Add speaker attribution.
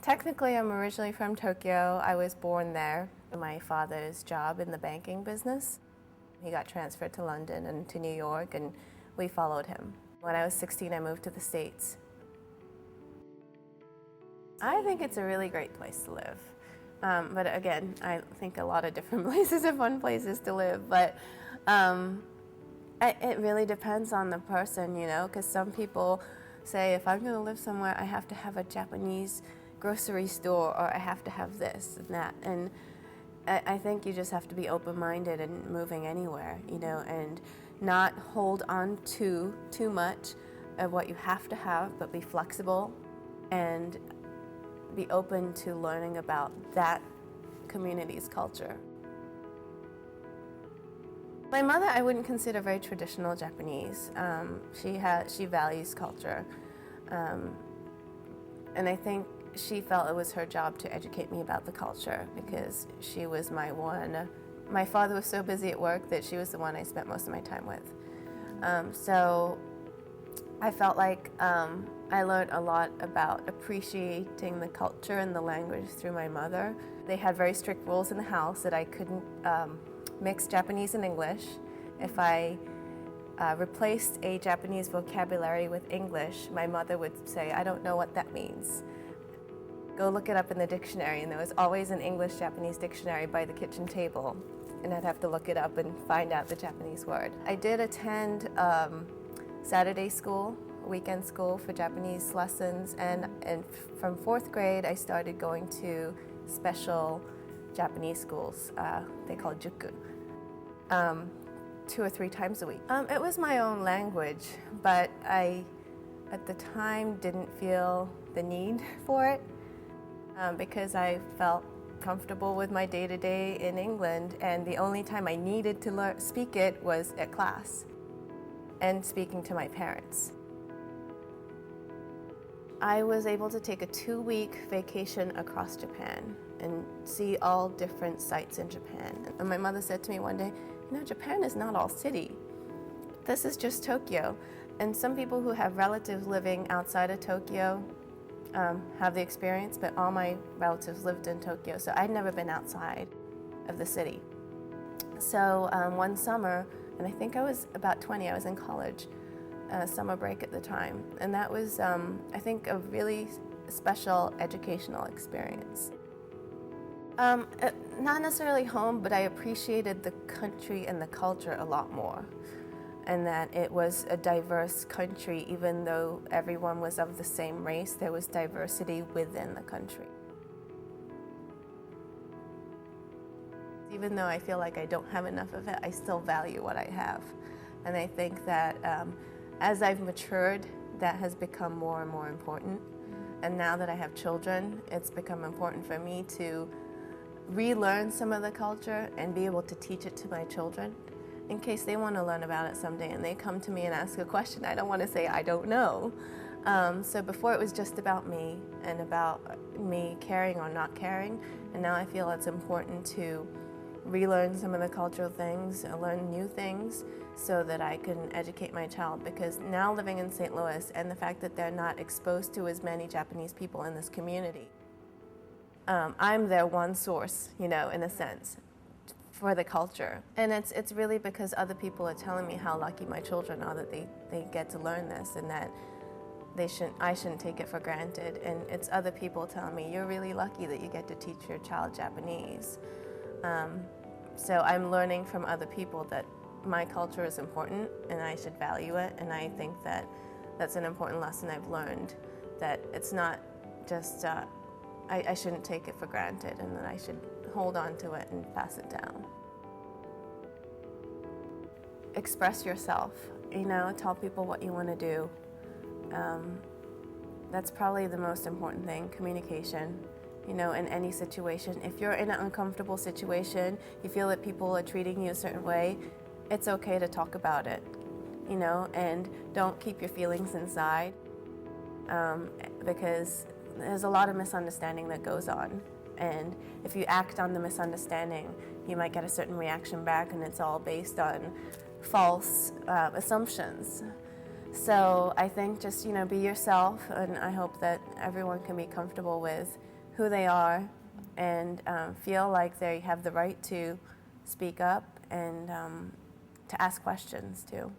Speaker 1: Technically, I'm originally from Tokyo. I was born there. My father's job in the banking business. He got transferred to London and to New York, and we followed him. When I was 16, I moved to the States. I think it's a really great place to live. But again, I think a lot of different places are fun places to live. But it really depends on the person, you know, because some people say, if I'm going to live somewhere, I have to have a Japanese grocery store, or I have to have this and that. And I think you just have to be open-minded and moving anywhere, you know, and not hold on to too much of what you have to have, but be flexible and be open to learning about that community's culture. My mother, I wouldn't consider very traditional Japanese. She values culture, and I think she felt it was her job to educate me about the culture because she was my one. My father was so busy at work that she was the one I spent most of my time with. So I felt like I learned a lot about appreciating the culture and the language through my mother. They had very strict rules in the house that I couldn't mix Japanese and English. If I replaced a Japanese vocabulary with English, my mother would say, "I don't know what that means. Go look it up in the dictionary," and there was always an English-Japanese dictionary by the kitchen table, and I'd have to look it up and find out the Japanese word. I did attend Saturday school, weekend school for Japanese lessons, and from 4th grade I started going to special Japanese schools, they call juku, 2 or 3 times a week. It was my own language, but I at the time didn't feel the need for it. Because I felt comfortable with my day-to-day in England, and the only time I needed to speak it was at class and speaking to my parents. I was able to take a 2-week vacation across Japan and see all different sites in Japan. And my mother said to me one day, "You know, Japan is not all city. This is just Tokyo." And some people who have relatives living outside of Tokyo have the experience, but all my relatives lived in Tokyo, so I'd never been outside of the city. So one summer, and I think I was about 20, I was in college, summer break at the time, and that was, I think, a really special educational experience. Not necessarily home, but I appreciated the country and the culture a lot more, and that it was a diverse country. Even though everyone was of the same race, there was diversity within the country. Even though I feel like I don't have enough of it, I still value what I have. And I think that as I've matured, that has become more and more important. And now that I have children, it's become important for me to relearn some of the culture and be able to teach it to my children, in case they want to learn about it someday and they come to me and ask a question. I don't want to say I don't know. So before it was just about me and about me caring or not caring, and now I feel it's important to relearn some of the cultural things, learn new things, so that I can educate my child. Because now living in St. Louis, and the fact that they're not exposed to as many Japanese people in this community, I'm their one source, you know, in a sense, for the culture. And it's really because other people are telling me how lucky my children are that they get to learn this, and that I shouldn't take it for granted. And it's other people telling me, you're really lucky that you get to teach your child Japanese. So I'm learning from other people that my culture is important and I should value it, and I think that that's an important lesson I've learned, that it's not just, I shouldn't take it for granted, and that I should hold on to it and pass it down. Express yourself, you know, tell people what you want to do. That's probably the most important thing, communication. You know, in any situation. If you're in an uncomfortable situation, you feel that people are treating you a certain way, it's okay to talk about it, you know, and don't keep your feelings inside, because there's a lot of misunderstanding that goes on. And if you act on the misunderstanding, you might get a certain reaction back, and it's all based on false assumptions. So I think just, you know, be yourself, and I hope that everyone can be comfortable with who they are and feel like they have the right to speak up and to ask questions too.